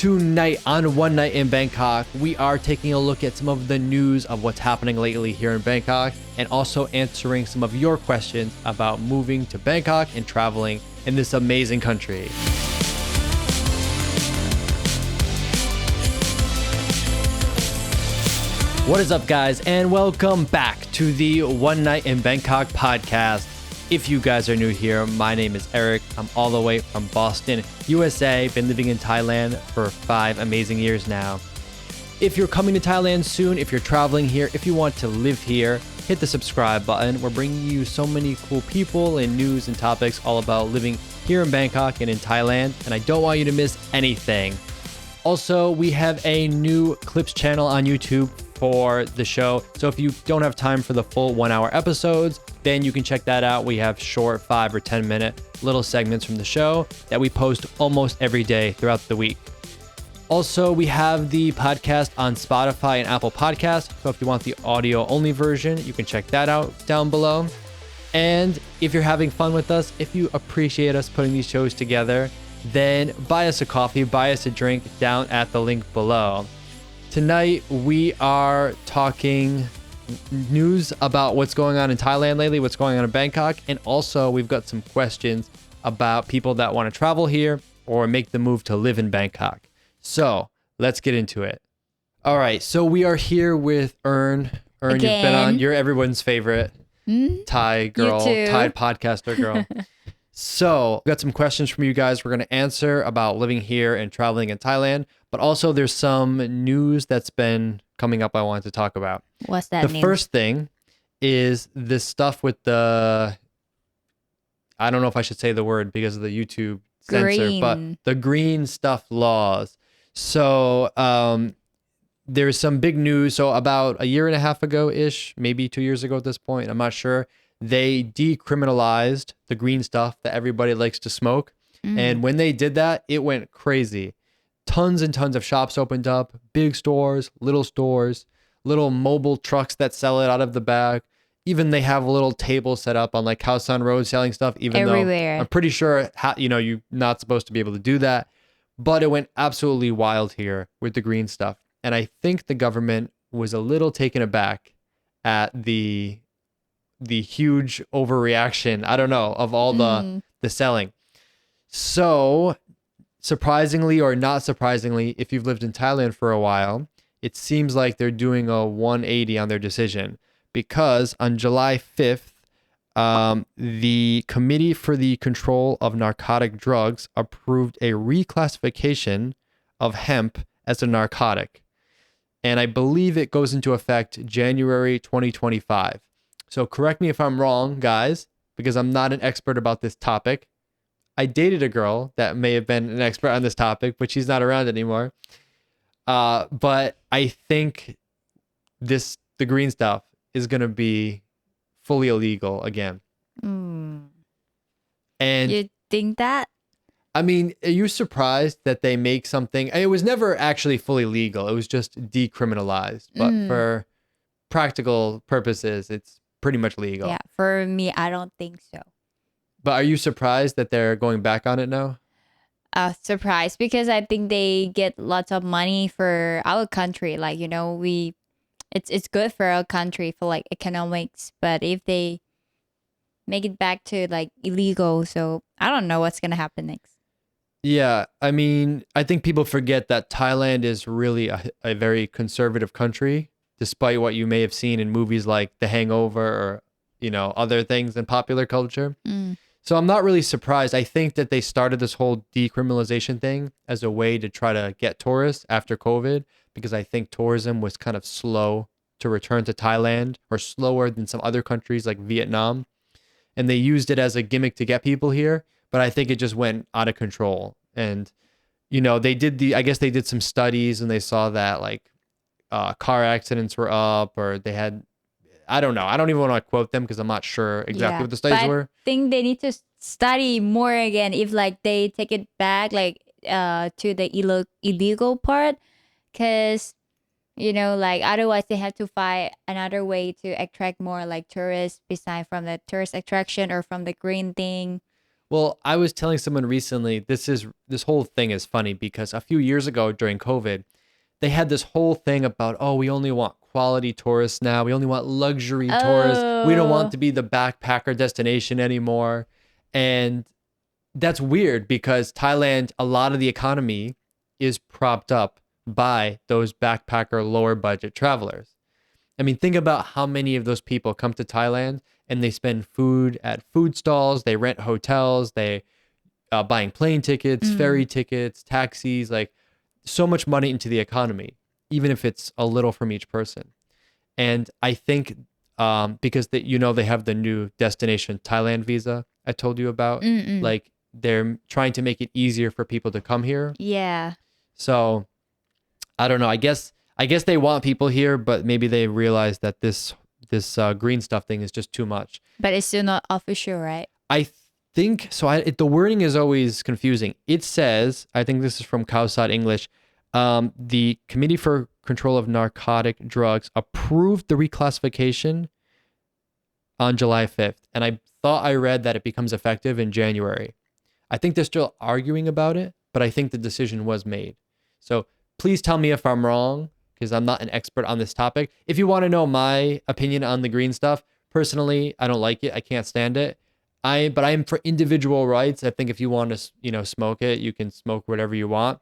Tonight on One Night in Bangkok, we are taking a look at some of the news of what's happening lately here in Bangkok and also answering some of your questions about moving to Bangkok and traveling in this amazing country. What is up, guys, and welcome back to the One Night in Bangkok podcast. If you guys are new here, my name is Eric. I'm all the way from Boston, USA. Been living in Thailand for 5 amazing years now. If you're coming to Thailand soon, if you're traveling here, if you want to live here, hit the subscribe button. We're bringing you so many cool people and news and topics all about living here in Bangkok and in Thailand, and I don't want you to miss anything. Also, we have a new clips channel on YouTube for the show. So if you don't have time for the full 1-hour episodes, then you can check that out. We have short 5 or 10 minute little segments from the show that we post almost every day throughout the week. Also, we have the podcast on Spotify and Apple Podcasts. So if you want the audio only version, you can check that out down below. And if you're having fun with us, if you appreciate us putting these shows together, then buy us a coffee, buy us a drink down at the link below. Tonight, we are talking news about what's going on in Thailand lately, what's going on in Bangkok, and also we've got some questions about people that want to travel here or make the move to live in Bangkok. So let's get into it. All right, so we are here with Ern. Ern, Again. You've been on. You're everyone's favorite Thai girl, Thai podcaster girl. So, we got some questions from you guys we're going to answer about living here and traveling in Thailand, but also there's some news that's been coming up I wanted to talk about. What's that The news? first thing is this stuff with I don't know if I should say the word because of the YouTube censor, but the green stuff laws. So, there's some big news. So about a year and a half ago-ish, maybe 2 years ago at this point, I'm not sure, they decriminalized the green stuff that everybody likes to smoke. And when they did that, it went crazy. Tons and tons of shops opened up, big stores, little mobile trucks that sell it out of the bag. Even they have a little table set up on like Khao San Road selling stuff, even Everywhere. though I'm pretty sure, you're not supposed to be able to do that. But it went absolutely wild here with the green stuff. And I think the government was a little taken aback at the huge overreaction, I don't know, of all the selling. So surprisingly or not surprisingly, if you've lived in Thailand for a while, it seems like they're doing a 180 on their decision, because on July 5th, the Committee for the Control of Narcotic Drugs approved a reclassification of hemp as a narcotic. And I believe it goes into effect January 2025. So correct me if I'm wrong, guys, because I'm not an expert about this topic. I dated a girl that may have been an expert on this topic, but she's not around anymore. But I think the green stuff is going to be fully illegal again. And You think that? I mean, are you surprised that they make something? It was never actually fully legal. It was just decriminalized. But for practical purposes, it's pretty much legal. Yeah, for me, I don't think so. But are you surprised that they're going back on it now? Surprised, because I think they get lots of money for our country. Like, it's good for our country for like economics. But if they make it back to like illegal, so I don't know what's gonna happen next. Yeah, I mean, I think people forget that Thailand is really a very conservative country, despite what you may have seen in movies like The Hangover or, other things in popular culture. So I'm not really surprised. I think that they started this whole decriminalization thing as a way to try to get tourists after COVID, because I think tourism was kind of slow to return to Thailand, or slower than some other countries like Vietnam. And they used it as a gimmick to get people here. But I think it just went out of control. And, they did some studies and they saw that like car accidents were up, or they had, I don't know. I don't even want to quote them because I'm not sure exactly what the studies were. I think they need to study more again if like they take it back like to the illegal part, because like otherwise they have to find another way to attract more like tourists beside from the tourist attraction or from the green thing. Well, I was telling someone recently, this whole thing is funny because a few years ago during COVID, they had this whole thing about, oh, we only want quality tourists now. We only want luxury tourists. We don't want Oh, to be the backpacker destination anymore. And that's weird because Thailand, a lot of the economy is propped up by those backpacker lower budget travelers. I mean, think about how many of those people come to Thailand and they spend food at food stalls, they rent hotels, they buying plane tickets, ferry tickets, taxis, like so much money into the economy, even if it's a little from each person. And I think because they have the new Destination Thailand Visa I told you about, like they're trying to make it easier for people to come here. yeah. So I don't know. I guess they want people here, but maybe they realize that this green stuff thing is just too much. But it's still not official, right? I think so. The wording is always confusing. It says, I think this is from Khawsat English, the Committee for Control of Narcotic Drugs approved the reclassification on July 5th. And I thought I read that it becomes effective in January. I think they're still arguing about it, but I think the decision was made. So please tell me if I'm wrong, because I'm not an expert on this topic. If you want to know my opinion on the green stuff, personally, I don't like it. I can't stand it. But I am for individual rights. I think if you want to, smoke it, you can smoke whatever you want.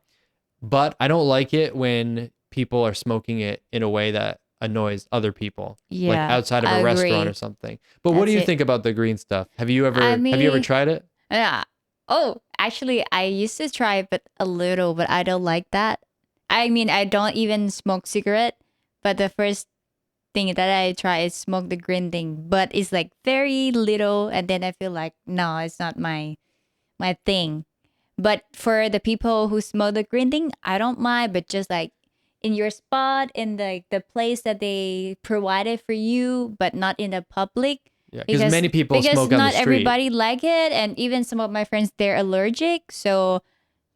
But I don't like it when people are smoking it in a way that annoys other people, like Yeah, outside of I a agree. restaurant or something. But what do That's you it. think about the green stuff? Have you ever I have you ever mean, tried it? yeah. Oh, actually, I used to try, but a little, but I don't like that. I mean, I don't even smoke cigarette, but the first thing that I try is smoke the green thing, but it's like very little, and then I feel like no, it's not my thing. But for the people who smoke the green thing, I don't mind, but just like in your spot, in the place that they provided for you, but not in the public. Yeah, because many people smoke on the Not street. everybody like it, and even some of my friends they're allergic. So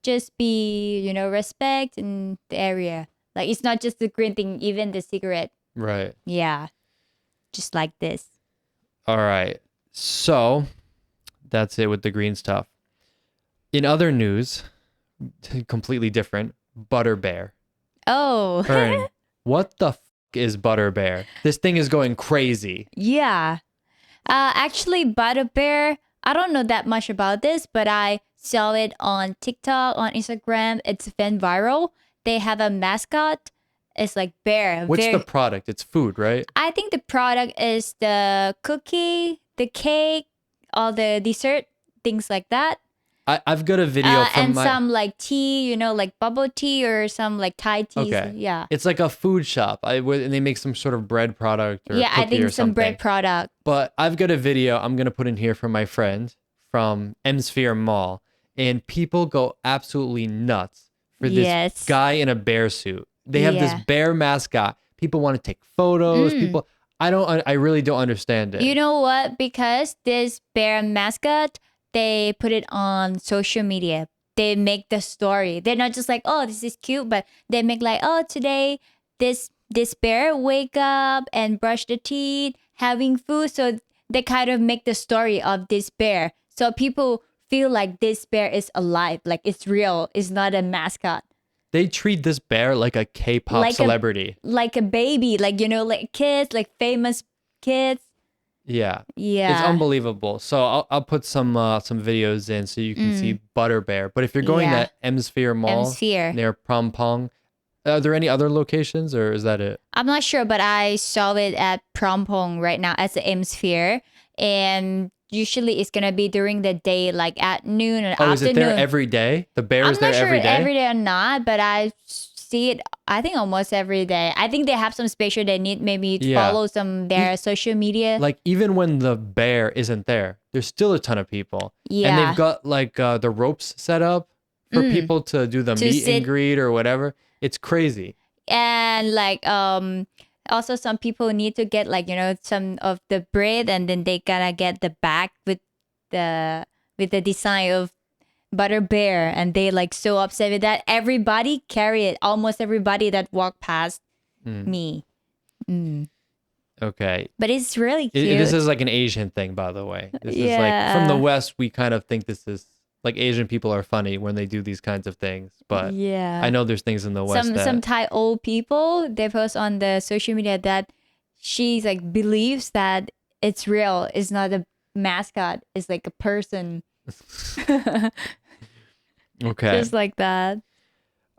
just be respect in the area. Like it's not just the green thing, even the cigarette. Right. Yeah, just like this. All right. So that's it with the green stuff. In other news, completely different, ButterBear. Oh, Ern, what the is ButterBear? This thing is going crazy. yeah. Actually, ButterBear, I don't know that much about this, but I saw it on TikTok, on Instagram. It's been viral. They have a mascot. It's like bear. What's the product? It's food, right? I think the product is the cookie, the cake, all the dessert, things like that. I've got a video from And my... some like tea, like bubble tea or some like Thai teas. Okay. Yeah. It's like a food shop. And they make some sort of bread product or Yeah, I cookie think or some something. bread product. But I've got a video I'm going to put in here from my friend from M-Sphere Mall. And people go absolutely nuts for this Yes. guy in a bear suit. They have this Yeah. bear mascot. People want to take photos. I really don't understand it. You know what? Because this bear mascot, they put it on social media. They make the story. They're not just like, oh, this is cute, but they make like, oh, today this bear wake up and brush the teeth, having food. So they kind of make the story of this bear. So people feel like this bear is alive, like it's real. It's not a mascot. They treat this bear like a K-pop Like celebrity. Like a baby, like like kids, like famous kids. Yeah. Yeah. It's unbelievable. So I'll put some videos in so you can see ButterBear. But if you're going Yeah. to M-Sphere Mall M-Sphere. near Prom, are there any other locations or is that it? I'm not sure, but I saw it at Prompong right now as the M-Sphere. And usually it's going to be during the day, like at noon or afternoon. Is it there every day? The bear is there I'm not sure every day? every day or not, but I see it, I think almost every day. I think they have some special they need maybe to follow some their social media. Like even when the bear isn't there, there's still a ton of people. Yeah. And they've got like the ropes set up for people to do the meet and greet or whatever. It's crazy. And like also some people need to get like some of the bread, and then they gotta get the bag with the design of ButterBear, and they like so upset with that. Everybody carry it. Almost everybody that walked past me. Okay. But it's really cute. This is like an Asian thing, by the way. This is like from the West, we kind of think this is like Asian people are funny when they do these kinds of things. But I know there's things in the West some Thai old people, they post on the social media that she's like believes that it's real. It's not a mascot. It's like a person. Okay. Just like that.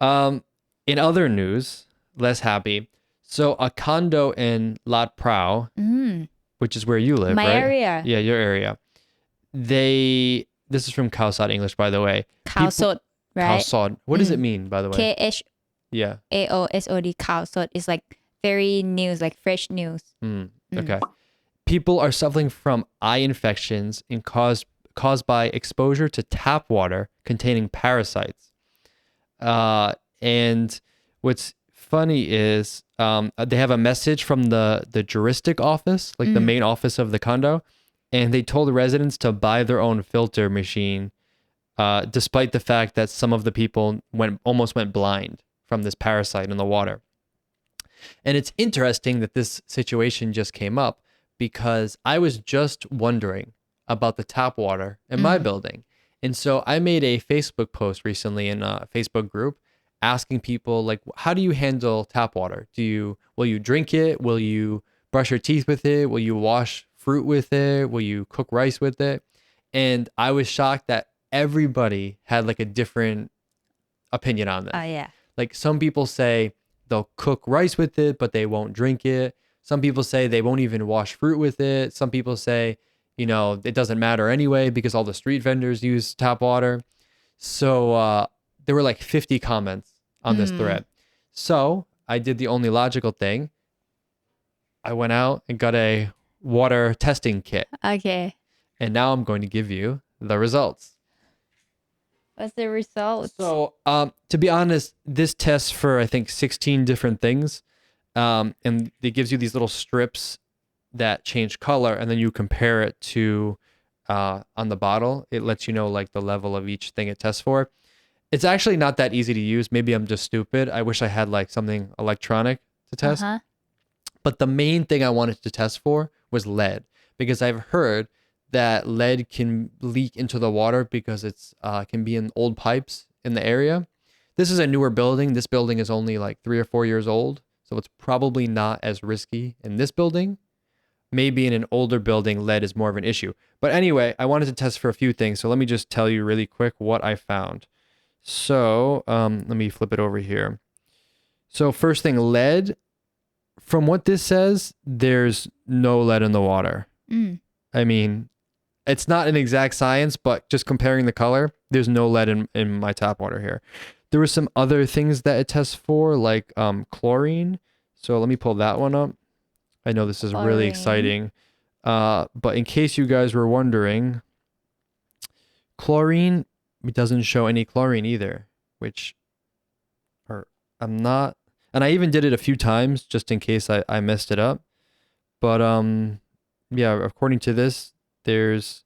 In other news, less happy. So a condo in Lat Phrao, which is where you live, My right? area. Yeah, your area. This is from Khao Sot English, by the way. Khao Sot, right? Khao Sot. What does it mean, by the way? KHAOSOD. Yeah. Khao Sot is like very news, like fresh news. Okay. People are suffering from eye infections and caused by exposure to tap water containing parasites. And what's funny is they have a message from the juristic office, like the main office of the condo, and they told the residents to buy their own filter machine, despite the fact that some of the people almost went blind from this parasite in the water. And it's interesting that this situation just came up because I was just wondering about the tap water in my building. And so I made a Facebook post recently in a Facebook group asking people, like, how do you handle tap water? Will you drink it? Will you brush your teeth with it? Will you wash fruit with it? Will you cook rice with it? And I was shocked that everybody had like a different opinion on this. Oh, yeah. Like some people say they'll cook rice with it, but they won't drink it. Some people say they won't even wash fruit with it. Some people say, it doesn't matter anyway because all the street vendors use tap water. So there were like 50 comments on this thread. So I did the only logical thing. I went out and got a water testing kit. Okay. And now I'm going to give you the results. What's the result? So to be honest, this tests for, I think, 16 different things. And it gives you these little strips that change color, and then you compare it to on the bottle. It lets you know like the level of each thing it tests for. It's actually not that easy to use. Maybe I'm just stupid. I wish I had like something electronic to test. But the main thing I wanted to test for was lead, because I've heard that lead can leak into the water because it's can be in old pipes in the area. This is a newer building. This building is only like 3 or 4 years old, so it's probably not as risky in this building. Maybe in an older building, lead is more of an issue. But anyway, I wanted to test for a few things, so let me just tell you really quick what I found. So let me flip it over here. So first thing, lead. From what this says, there's no lead in the water. I mean, it's not an exact science, but just comparing the color, there's no lead in my tap water here. There were some other things that it tests for, like chlorine. So let me pull that one up. I know this is really exciting. But in case you guys were wondering, chlorine, it doesn't show any chlorine either, I'm not, and I even did it a few times just in case I messed it up. But yeah, according to this, there's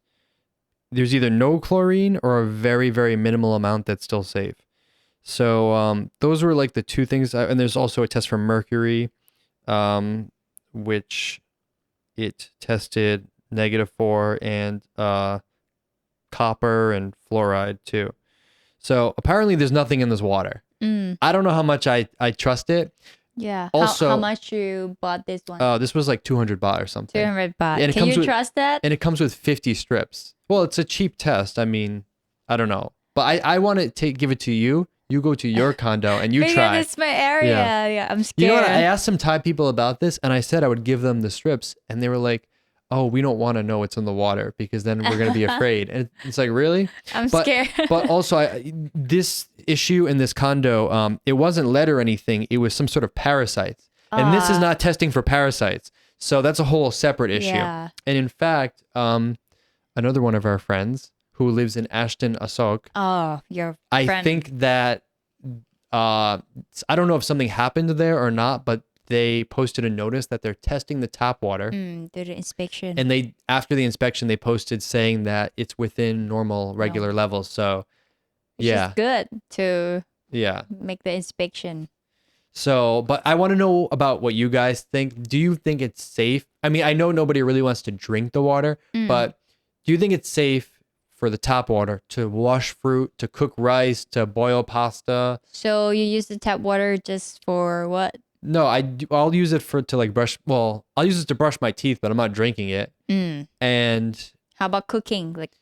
either no chlorine or a very, very minimal amount that's still safe. So those were like the two things. And there's also a test for mercury, which it tested -4, and copper and fluoride too. So apparently there's nothing in this water. I don't know how much I trust it. Yeah. Also, how much you bought this one? This was like 200 baht or something. 200 baht. And Can you trust that? And it comes with 50 strips. Well, it's a cheap test. I mean, I don't know. But I want to give it to you. You go to your condo and you try. Because it's my area. Yeah, I'm scared. You know what? I asked some Thai people about this, and I said I would give them the strips, and they were like, "Oh, we don't want to know what's in the water because then we're gonna be afraid." And it's like, really? I'm scared. But also, this issue in this condo, it wasn't lead or anything. It was some sort of parasites, and this is not testing for parasites. So that's a whole separate issue. Yeah. And in fact, another one of our friends who lives in Ashton, Asok. Oh, your friend. I think that I don't know if something happened there or not, but they posted a notice that they're testing the tap water. Do the inspection. And after the inspection, they posted saying that it's within normal, regular levels. So, It's just good to yeah, make the inspection. So, but I want to know about what you guys think. Do you think it's safe? I mean, I know nobody really wants to drink the water, but do you think it's safe for the tap water to wash fruit, to cook rice, to boil pasta? So you use the tap water just for what? No, I'll use it to like brush. Well, I'll use it to brush my teeth, but I'm not drinking it. And How about cooking? Like,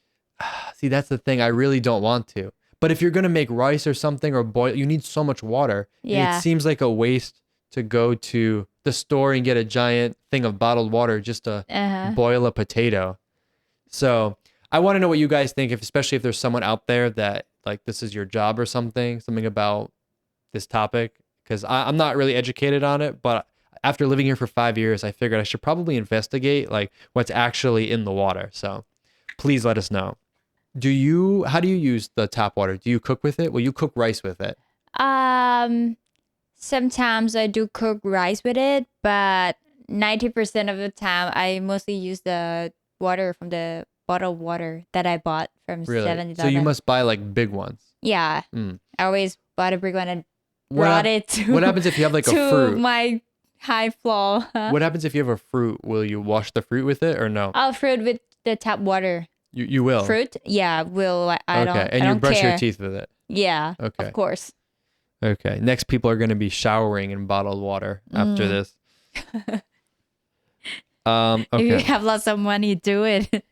see, that's the thing. I really don't want to. But if you're gonna make rice or something or boil, you need so much water. And Yeah. it seems like a waste to go to the store and get a giant thing of bottled water just to boil a potato. So I want to know what you guys think, especially if there's someone out there that like this is your job or something about this topic. Because I'm not really educated on it, but after living here for 5 years, I figured I should probably investigate like what's actually in the water. So please let us know. How do you use the tap water? Do you cook with it? Will you cook rice with it? Sometimes I do cook rice with it, but 90% of the time I mostly use the water from the bottled water that I bought from Really? 7-Eleven. So you must buy like big ones. Yeah. I always bought a big one and What brought it to What happens if you have like a to fruit? my high floor. What happens if you have a fruit? Will you wash the fruit with it or no? I'll fruit with the tap water. You will. Fruit? Yeah, will. I don't. Okay, and I you don't brush care. your teeth with it. Yeah. Okay. Of course. Okay. Next, people are going to be showering in bottled water after this. Okay. If you have lots of money, do it.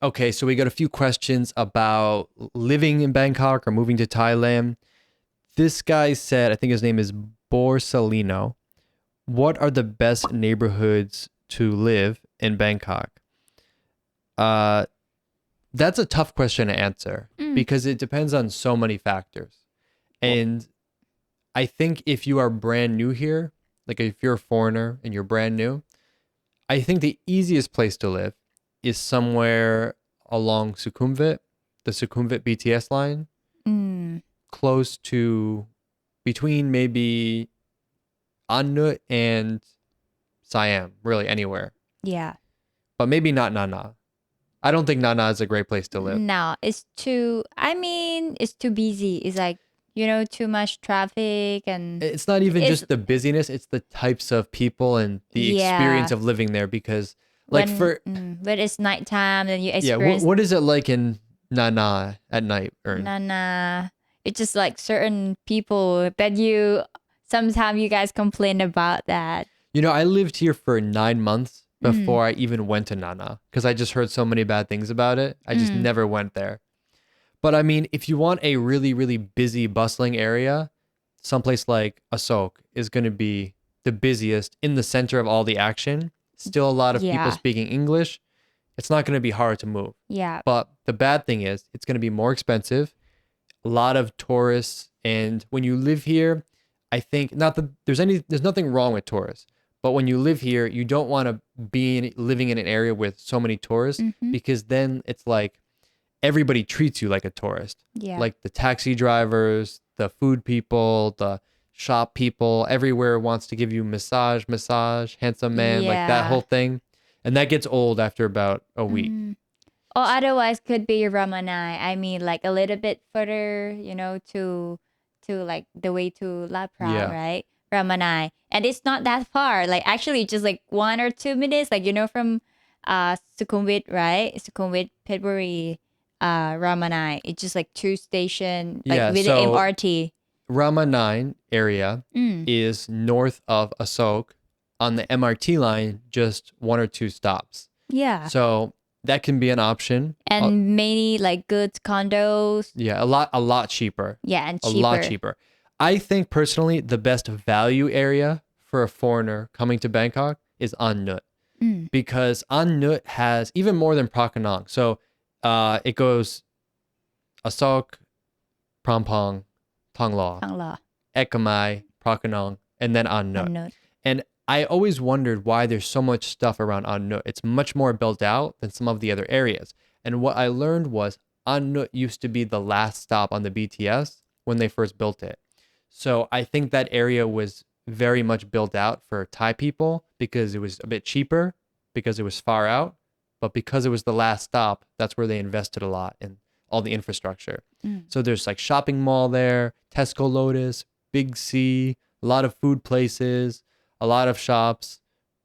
Okay, so we got a few questions about living in Bangkok or moving to Thailand. This guy said, I think his name is Borsalino. What are the best neighborhoods to live in Bangkok? That's a tough question to answer because it depends on so many factors. And I think if you are brand new here, like if you're a foreigner and you're brand new, I think the easiest place to live is somewhere along Sukhumvit, the Sukhumvit BTS line, close to between maybe Annut and Siam, really anywhere. Yeah. But maybe not Nana. I don't think Nana is a great place to live. No, it's too. I mean, it's too busy. It's like too much traffic and. It's not even just the busyness; it's the types of people and the experience of living there. Because, like, when it's nighttime, then you experience. Yeah. What is it like in Nana at night? Nana, it's just like certain people that sometimes you guys complain about that. I lived here for 9 months before I even went to Nana because I just heard so many bad things about it. I just never went there. But I mean, if you want a really, really busy, bustling area, someplace like Asok is going to be the busiest in the center of all the action. Still a lot of people speaking English. It's not going to be hard to move. Yeah. But the bad thing is it's going to be more expensive. A lot of tourists. And when you live here, I think there's nothing wrong with tourists. But when you live here, you don't want to be living in an area with so many tourists because then it's like everybody treats you like a tourist. Yeah. Like the taxi drivers, the food people, the shop people, everywhere wants to give you massage, handsome man, like that whole thing. And that gets old after about a week. Or otherwise could be Ramanai. I mean, like a little bit further, to like the way to La Pra, right? Ramanai. And it's not that far. Like actually just like 1 or 2 minutes, like from Sukhumvit, right? Sukhumvit, Petbury, Ramanai. It's just like 2 station, like with the MRT. Rama 9 area is north of Asok on the MRT line, just 1 or 2 stops. Yeah. So that can be an option. And many like goods condos. Yeah, a lot cheaper. Yeah, and cheaper. A lot cheaper. I think personally the best value area for a foreigner coming to Bangkok is Annut. Because Annut has even more than Prakanong. So it goes Asok, Prampong, Thongla, Ekamai, Prakanong, and then Annut. And I always wondered why there's so much stuff around Annut. It's much more built out than some of the other areas. And what I learned was Annut used to be the last stop on the BTS when they first built it. So I think that area was very much built out for Thai people because it was a bit cheaper, because it was far out, but because it was the last stop, that's where they invested a lot in all the infrastructure. So there's like shopping mall there, Tesco Lotus, big sea, a lot of food places, a lot of shops,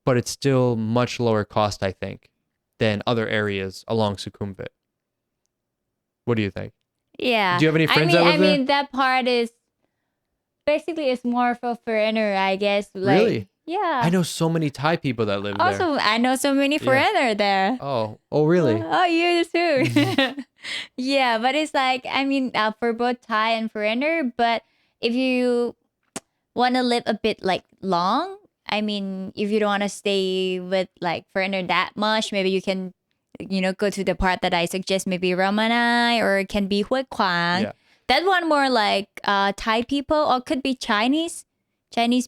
but it's still much lower cost, I think, than other areas along Sukhumvit. What do you think? Yeah. Do you have any friends that I live there? mean that part is basically it's more for foreigner, I guess. Like, Really? I yeah. know so many Thai people that live there. Also, I know so many Yeah. foreigner there. Oh, really? Oh, you too. Yeah, but it's like I mean, for both Thai and foreigner. But if you want to live a bit like long, I mean, if you don't want to stay with like foreigner that much, maybe you can, go to the part that I suggest, maybe Ramanai or it can be Huai Khwang. Yeah. That one more like Thai people or could be Chinese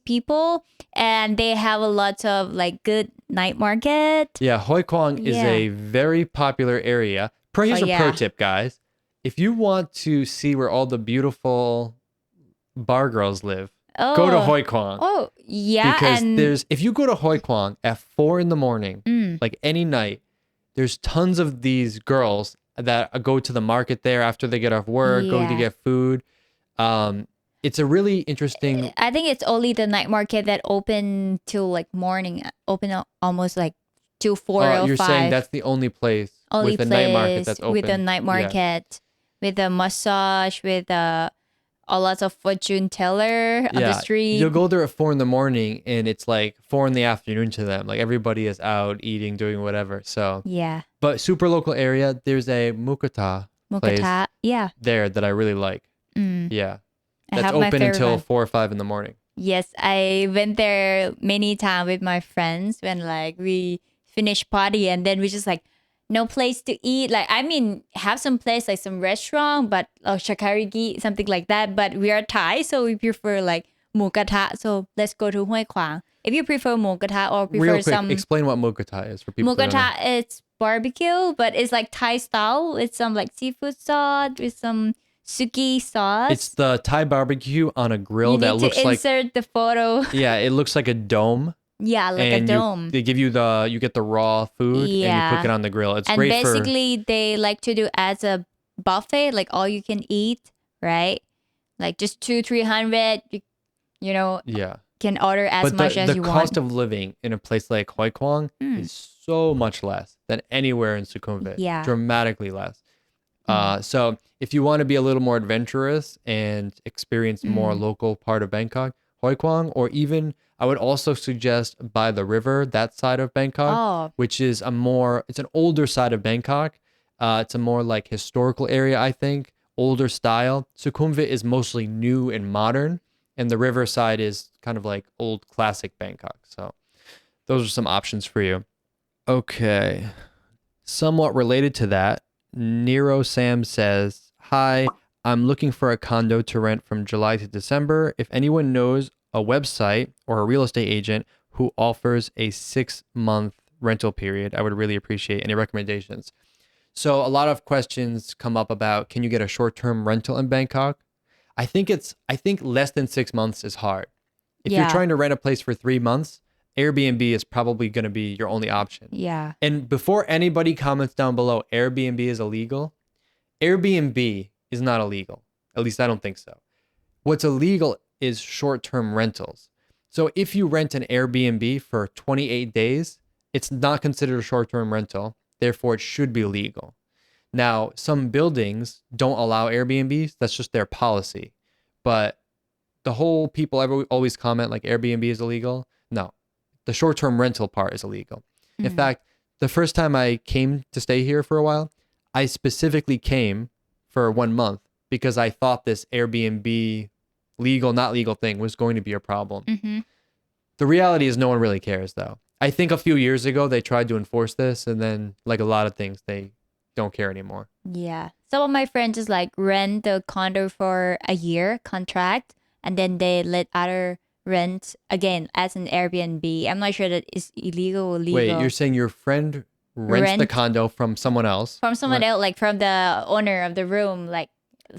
people, and they have a lot of like good night market. Yeah, Hoi Kwang is Yeah. a very popular area. Here's a pro yeah. tip, guys. If you want to see where all the beautiful bar girls live, go to Hoi Kwang. Oh, yeah, Because and if you go to Hoi Kwang at 4 a.m, like any night, there's tons of these girls that go to the market there after they get off work, going to Yeah. get food. It's a really interesting. I think it's only the night market that open till like morning, almost like till 4 or You're 5. saying that's the only place Only with a night market place that's open. with a night Yeah. market, with a massage, with a lot of fortune teller on the street. You'll go there at 4 a.m, and it's like 4 p.m. to them. Like everybody is out eating, doing whatever. So, Yeah, but super local area. There's a Mukata place Mokata. Yeah, there that I really like. Yeah, I that's have my open favorite until one. 4 or 5 in the morning. Yes, I went there many times with my friends when like we finish party and then we just like no place to eat. Like I mean, have some place like some restaurant, but shakarigi something like that. But we are Thai, so we prefer like mukata. So let's go to Huai Khwang. If you prefer mukata or prefer Real quick, some explain what Mukata is for people. That don't know. mukata, it's barbecue, but it's like Thai style with some like seafood sauce with some suki sauce. It's the Thai barbecue on a grill you that need looks to like insert the photo. yeah, it looks like a dome. Yeah, like a And dome. they give you you get the raw food and you Yeah. cook it on the grill. It's And great basically, they like to do as a buffet, like all you can eat, right? Like just 200-300, you know, yeah. can order as But much as the you cost want. of living in a place like Hoi Kwang is so much less than anywhere in Sukhumvit. Yeah. Dramatically less. So if you want to be a little more adventurous and experience more local part of Bangkok, Hoi Kwang, or even I would also suggest by the river, that side of Bangkok, Oh. which is it's an older side of Bangkok. It's a more like historical area, I think, older style. Sukhumvit is mostly new and modern, and the riverside is kind of like old classic Bangkok. So those are some options for you. Okay. Somewhat related to that, Nero Sam says, "Hi, I'm looking for a condo to rent from July to December. If anyone knows a website or a real estate agent who offers a 6-month rental period, I would really appreciate any recommendations." So a lot of questions come up about, can you get a short-term rental in Bangkok? I think less than 6 months is hard. If you're Yeah. trying to rent a place for 3 months, Airbnb is probably going to be your only option. Yeah. And before anybody comments down below, Airbnb is illegal. Airbnb is not illegal. At least I don't think so. What's illegal is short-term rentals. So if you rent an Airbnb for 28 days, it's not considered a short-term rental. Therefore, it should be legal. Now, some buildings don't allow Airbnbs. That's just their policy. But the whole people always comment like Airbnb is illegal. No, the short-term rental part is illegal. In fact, the first time I came to stay here for a while, I specifically came for 1 month because I thought this Airbnb legal, not legal thing was going to be a problem. The reality is no one really cares though. I think a few years ago they tried to enforce this, and then like a lot of things, they don't care anymore. Yeah. Some of my friends just like rent the condo for a year contract and then they let other rent again as an Airbnb. I'm not sure that it's illegal or legal. Wait, you're saying your friend rents the condo from someone else? From someone else, like from the owner of the room, like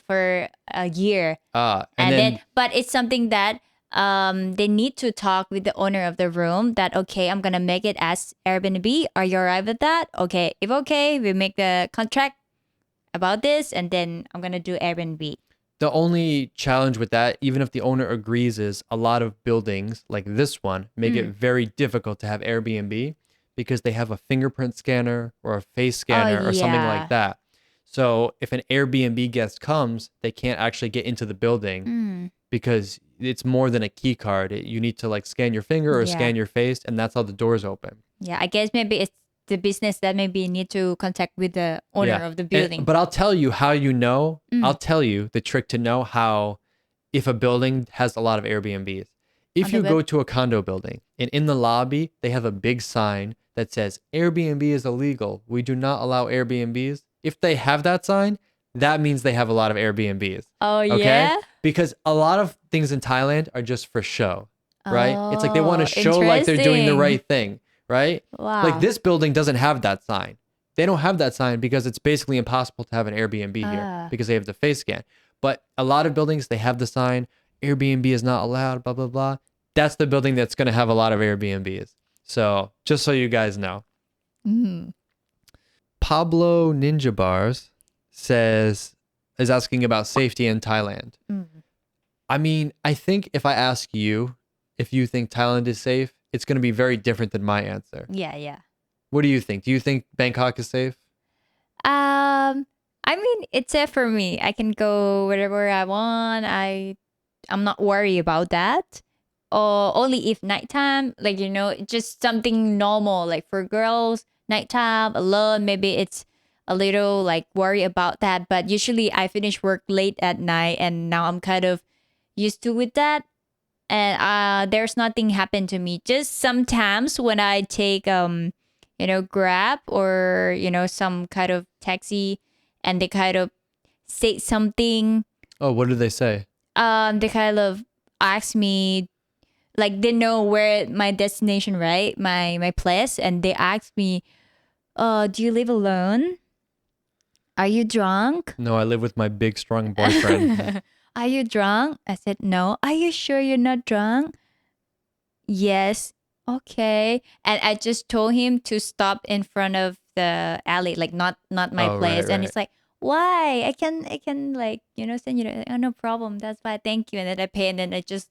for a year. And And then then, but it's something that they need to talk with the owner of the room that, okay, I'm going to make it as Airbnb. Are you all right with that? Okay. If okay, we make the contract about this and then I'm going to do Airbnb. The only challenge with that, even if the owner agrees, is a lot of buildings like this one make it very difficult to have Airbnb because they have a fingerprint scanner or a face scanner or something like yeah. that. So if an Airbnb guest comes, they can't actually get into the building because it's more than a key card. You need to like scan your finger or Yeah. scan your face, and that's how the doors open. Yeah, I guess maybe it's the business that maybe need to contact with the owner of the building. But I'll tell you how you know. I'll tell you the trick to know how if a building has a lot of Airbnbs. If On the you web- go to a condo building and in the lobby, they have a big sign that says Airbnb is illegal. We do not allow Airbnbs. If they have that sign, that means they have a lot of Airbnbs. Oh, Okay? yeah? Because a lot of things in Thailand are just for show, right? It's like they want to Oh, show like they're doing the interesting. right thing, right? Wow. Like this building doesn't have that sign. They don't have that sign because it's basically impossible to have an Airbnb here because they have the face scan. But a lot of buildings, they have the sign, Airbnb is not allowed, blah, blah, blah. That's the building that's going to have a lot of Airbnbs. So just so you guys know. Pablo Ninja Bars is asking about safety in Thailand. I mean, I think if I ask you if you think Thailand is safe, it's going to be very different than my answer. Yeah. What do you think? Do you think Bangkok is safe? I mean, it's safe for me. I can go wherever I want. I'm not worried about that. Or only if nighttime, like just something normal, like for girls, nighttime alone. Maybe it's a little like worry about that. But usually, I finish work late at night, and now I'm kind of used to with that. And there's nothing happened to me. Just sometimes when I take Grab or some kind of taxi, and they kind of say something. Oh, what did they say? They kind of ask me, like they know where my destination, right? My place, and they ask me, do you live alone? Are you drunk? No, I live with my big, strong boyfriend. Are you drunk? I said, no. Are you sure you're not drunk? Yes. Okay. And I just told him to stop in front of the alley, like not my Oh, place. right, And right. it's like, why? I can like, send you oh, no problem. That's why. Thank you. And then I pay and then I just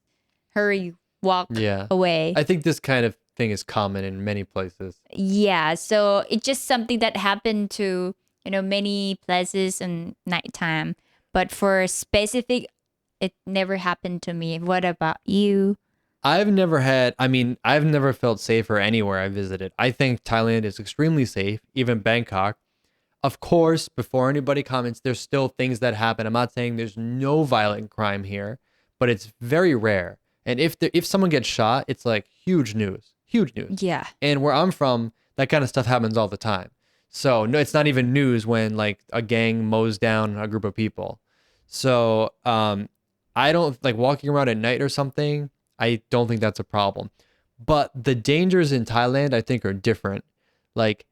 hurry walk Yeah. away. I think this kind of thing is common in many places. Yeah. So it's just something that happened to, many places and nighttime. But for specific, it never happened to me. What about you? I've never felt safer anywhere I visited. I think Thailand is extremely safe, even Bangkok. Of course, before anybody comments, there's still things that happen. I'm not saying there's no violent crime here, but it's very rare. And if someone gets shot, it's like huge news. Yeah. And where I'm from, that kind of stuff happens all the time. So no, it's not even news when like a gang mows down a group of people. So I don't like walking around at night or something. I don't think that's a problem. But the dangers in Thailand, I think, are different. Like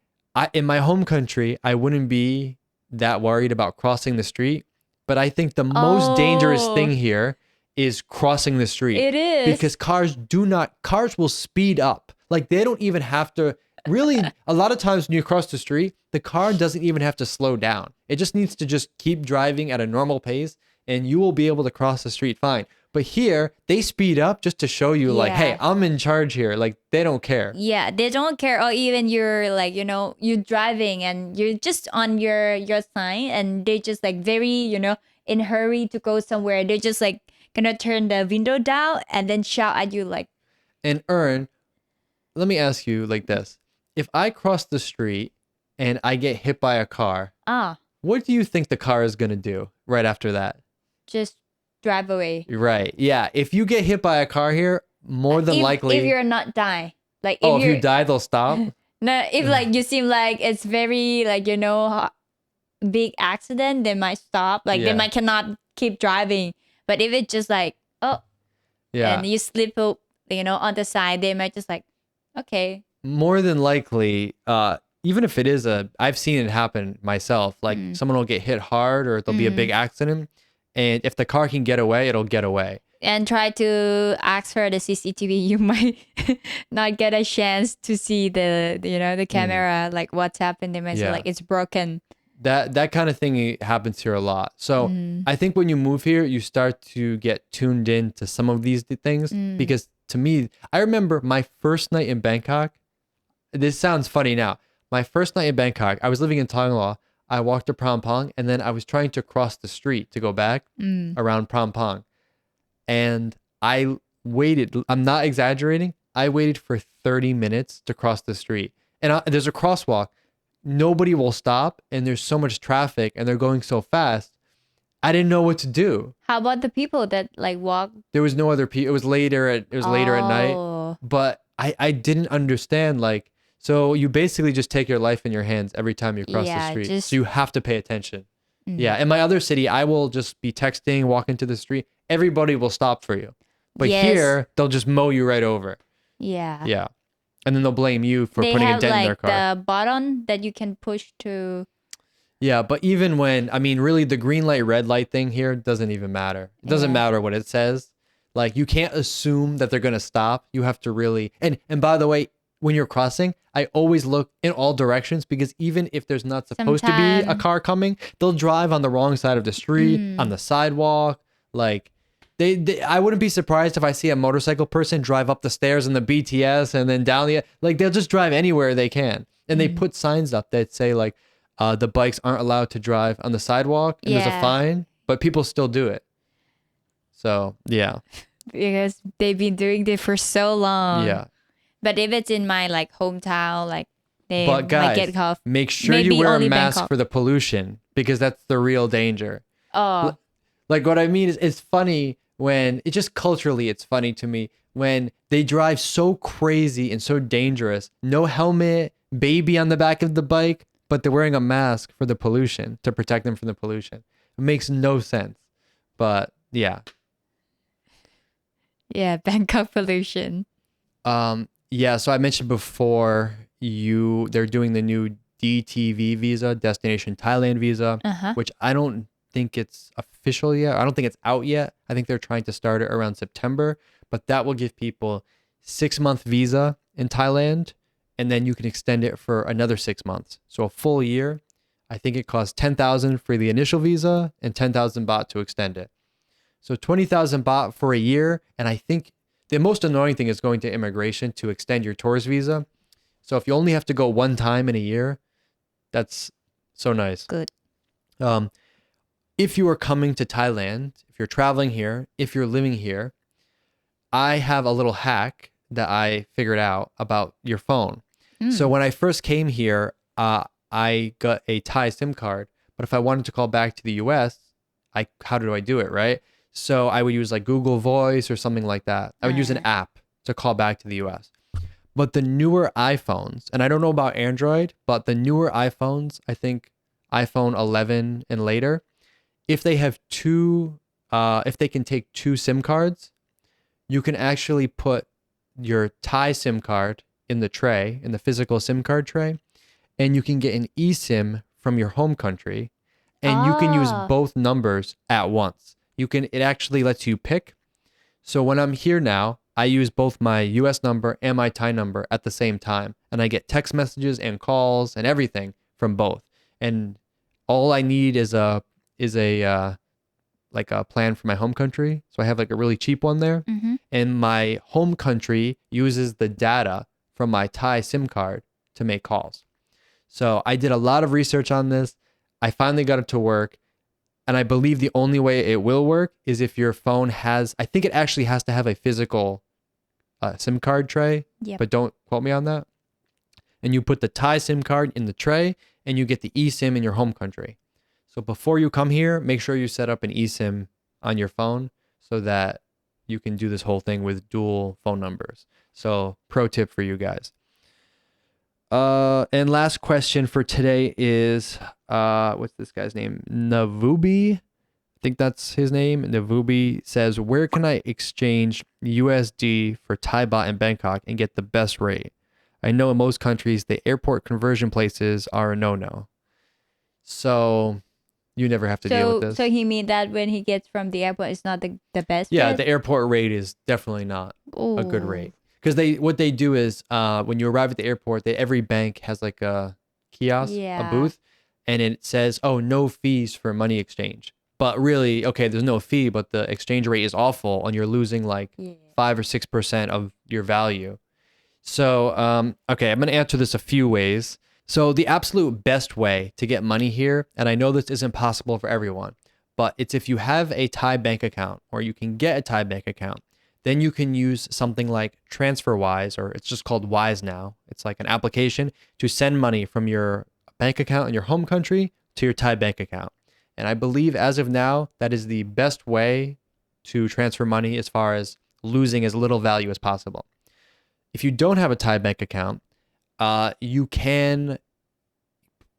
in my home country, I wouldn't be that worried about crossing the street. But I think the most dangerous thing here is crossing the street. It is. Because cars will speed up. Like they don't even have to really, a lot of times when you cross the street, the car doesn't even have to slow down. It just needs to just keep driving at a normal pace and you will be able to cross the street fine. But here, they speed up just to show you like, hey, I'm in charge here. Like they don't care. Yeah, they don't care. Or even you're like, you're driving and you're just on your sign and they just like very, in hurry to go somewhere. They're just like gonna turn the window down and then shout at you like. And Ern, let me ask you like this. If I cross the street and I get hit by a car, what do you think the car is going to do right after that? Just drive away. Right. Yeah. If you get hit by a car here, more than likely. If you're not die. Like if you die, they'll stop? No, if like you seem like it's very like, big accident, they might stop. Like they might cannot keep driving. But if it's just like, and you slip up, on the side, they might just like, okay. More than likely, even if it is I've seen it happen myself. Like someone will get hit hard or there'll be a big accident. And if the car can get away, it'll get away. And try to ask for the CCTV. You might not get a chance to see the camera, like what's happened. They might say like it's broken. that kind of thing happens here a lot. So I think when you move here, you start to get tuned in to some of these things because to me, I remember my first night in Bangkok. This sounds funny now. My first night in Bangkok, I was living in Thailand. I walked to Phrom Phong and then I was trying to cross the street to go back around Phrom Phong. And I waited, I'm not exaggerating, I waited for 30 minutes to cross the street. And there's a crosswalk. Nobody will stop and there's so much traffic and they're going so fast. I didn't know what to do. How about the people that like walk? There was no other people. It was later at night. Oh. But I didn't understand, like, so you basically just take your life in your hands every time you cross the street. So you have to pay attention. Yeah. In my other city, I will just be texting, walk into the street. Everybody will stop for you. But here, they'll just mow you right over. Yeah. Yeah. And then they'll blame you for putting a dent in their car. They have like the button that you can push to. Yeah, but even when, I mean, really the green light, red light thing here doesn't even matter. It doesn't matter what it says. Like, you can't assume that they're going to stop. You have to really, and by the way, when you're crossing, I always look in all directions because even if there's not supposed to be a car coming, they'll drive on the wrong side of the street, on the sidewalk. Like, I wouldn't be surprised if I see a motorcycle person drive up the stairs in the BTS and then down like they'll just drive anywhere they can. And they put signs up that say like, the bikes aren't allowed to drive on the sidewalk and there's a fine, but people still do it. So, yeah. Because they've been doing this for so long. Yeah. But if it's in my like hometown, like they but guys, might get caught. Make sure you wear a mask for the pollution because that's the real danger. Oh. Like what I mean is it's funny when it just culturally it's funny to me when they drive so crazy and so dangerous, no helmet, baby on the back of the bike, but they're wearing a mask for the pollution to protect them from the pollution. It makes no sense. But yeah. Yeah, Bangkok pollution. Yeah, so I mentioned before they're doing the new DTV visa, Destination Thailand Visa, which I don't think it's official yet. I don't think it's out yet. I think they're trying to start it around September, but that will give people 6-month visa in Thailand, and then you can extend it for another 6 months. So a full year. I think it costs 10,000 for the initial visa and 10,000 baht to extend it. So 20,000 baht for a year, and I think the most annoying thing is going to immigration to extend your tourist visa. So if you only have to go one time in a year, that's so nice. Good. If you are coming to Thailand, if you're traveling here, if you're living here, I have a little hack that I figured out about your phone. So when I first came here, I got a Thai SIM card, but if I wanted to call back to the US, how do I do it, right? So I would use like Google Voice or something like that. I would use an app to call back to the US. But the newer iPhones, and I don't know about Android, but the newer iPhones, I think iPhone 11 and later, if they have if they can take 2 SIM cards, you can actually put your Thai SIM card in the tray, in the physical SIM card tray, and you can get an eSIM from your home country, and you can use both numbers at once. It actually lets you pick. So when I'm here now, I use both my US number and my Thai number at the same time, and I get text messages and calls and everything from both. And all I need is a plan for my home country. So I have like a really cheap one there. And my home country uses the data from my Thai SIM card to make calls. So I did a lot of research on this. I finally got it to work. And I believe the only way it will work is if your phone I think it actually has to have a physical SIM card tray, but don't quote me on that. And you put the Thai SIM card in the tray and you get the eSIM in your home country. So before you come here, make sure you set up an eSIM on your phone so that you can do this whole thing with dual phone numbers. So pro tip for you guys. And last question for today is, what's this guy's name? Navubi. I think that's his name. Navubi says, where can I exchange USD for Thai baht in Bangkok and get the best rate? I know in most countries, the airport conversion places are a no-no. So you never have to deal with this. So he mean that when he gets from the airport, it's not the best Yeah, rate? the airport rate is definitely not a good rate. Because what they do is when you arrive at the airport, every bank has like a kiosk, a booth, and it says, oh, no fees for money exchange. But really, okay, there's no fee, but the exchange rate is awful and you're losing like 5 or 6% of your value. So, okay, I'm going to answer this a few ways. So the absolute best way to get money here, and I know this isn't possible for everyone, but it's if you have a Thai bank account or you can get a Thai bank account, then you can use something like TransferWise, or it's just called Wise now. It's like an application to send money from your bank account in your home country to your Thai bank account. And I believe as of now, that is the best way to transfer money as far as losing as little value as possible. If you don't have a Thai bank account, you can,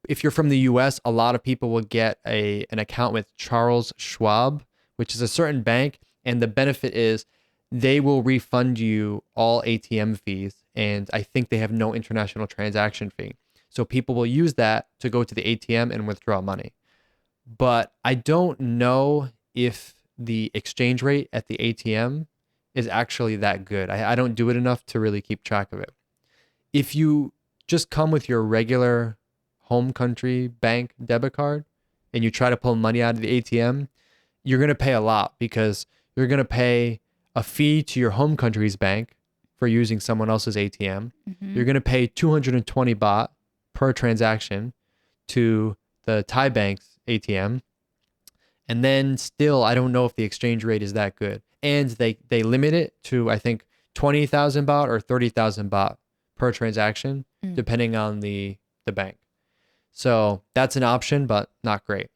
if you're from the US, a lot of people will get an account with Charles Schwab, which is a certain bank. And the benefit is they will refund you all ATM fees. And I think they have no international transaction fee. So people will use that to go to the ATM and withdraw money. But I don't know if the exchange rate at the ATM is actually that good. I don't do it enough to really keep track of it. If you just come with your regular home country bank debit card and you try to pull money out of the ATM, you're going to pay a lot because you're going to pay a fee to your home country's bank for using someone else's ATM. You're going to pay 220 baht per transaction to the Thai bank's ATM. And then still, I don't know if the exchange rate is that good. And they limit it to, I think, 20,000 baht or 30,000 baht per transaction, depending on the bank. So that's an option, but not great.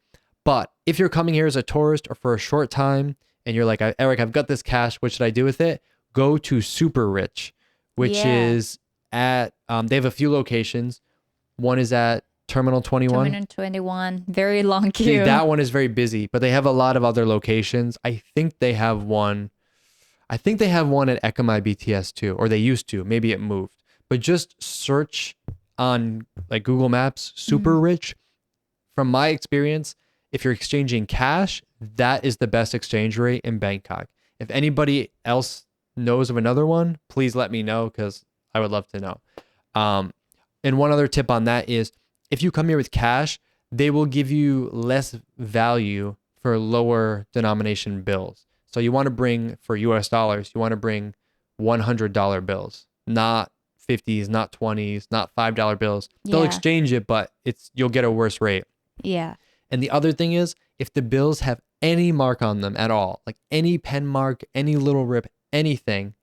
But if you're coming here as a tourist or for a short time and you're like, Eric, I've got this cash, what should I do with it? Go to Super Rich, which is at, they have a few locations. One is at Terminal 21. Terminal 21, very long queue. See, that one is very busy, but they have a lot of other locations. I think they have one at Ekamai BTS too, or they used to. Maybe it moved. But just search on like Google Maps, Super Rich. From my experience, if you're exchanging cash, that is the best exchange rate in Bangkok. If anybody else knows of another one, please let me know because I would love to know. And one other tip on that is if you come here with cash, they will give you less value for lower denomination bills. So you want to bring, for US dollars, you want to bring $100 bills, not 50s, not 20s, not $5 bills. They'll exchange it, but you'll get a worse rate. Yeah. And the other thing is, if the bills have any mark on them at all, like any pen mark, any little rip, anything,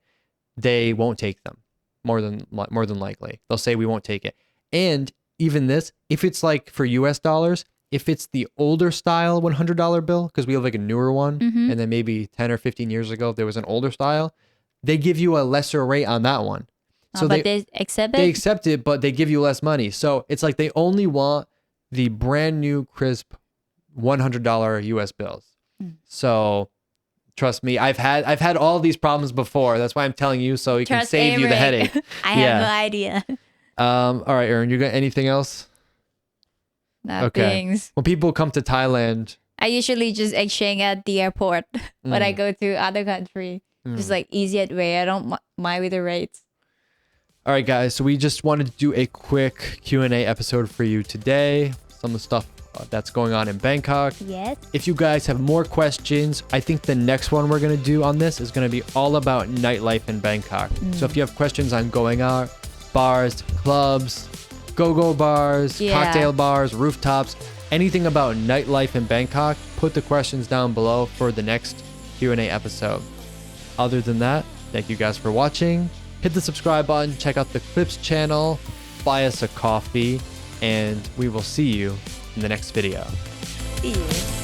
they won't take them. More than likely, they'll say we won't take it. And even this, if it's like for US dollars, if it's the older style $100 bill, because we have like a newer one, and then maybe 10 or 15 years ago, if there was an older style, they give you a lesser rate on that one. So but they accept it? They accept it, but they give you less money. So it's like they only want the brand new crisp $100 US bills. So trust me, I've had all these problems before. That's why I'm telling you, so you can save you the headache. I have no idea. All right, Aaron, you got anything else? Nothing. Okay. When people come to Thailand, I usually just exchange at the airport when I go to other country. Just like easiest way. I don't mind with the rates. All right, guys. So we just wanted to do a quick Q&A episode for you today. Some of the stuff that's going on in Bangkok. Yes. If you guys have more questions, I think the next one we're going to do on this is going to be all about nightlife in Bangkok. So if you have questions on going out, bars, clubs, go-go bars, cocktail bars, rooftops, anything about nightlife in Bangkok, put the questions down below for the next Q&A episode. Other than that, thank you guys for watching. Hit the subscribe button, check out the Clips channel, buy us a coffee, and we will see you in the next video. See you.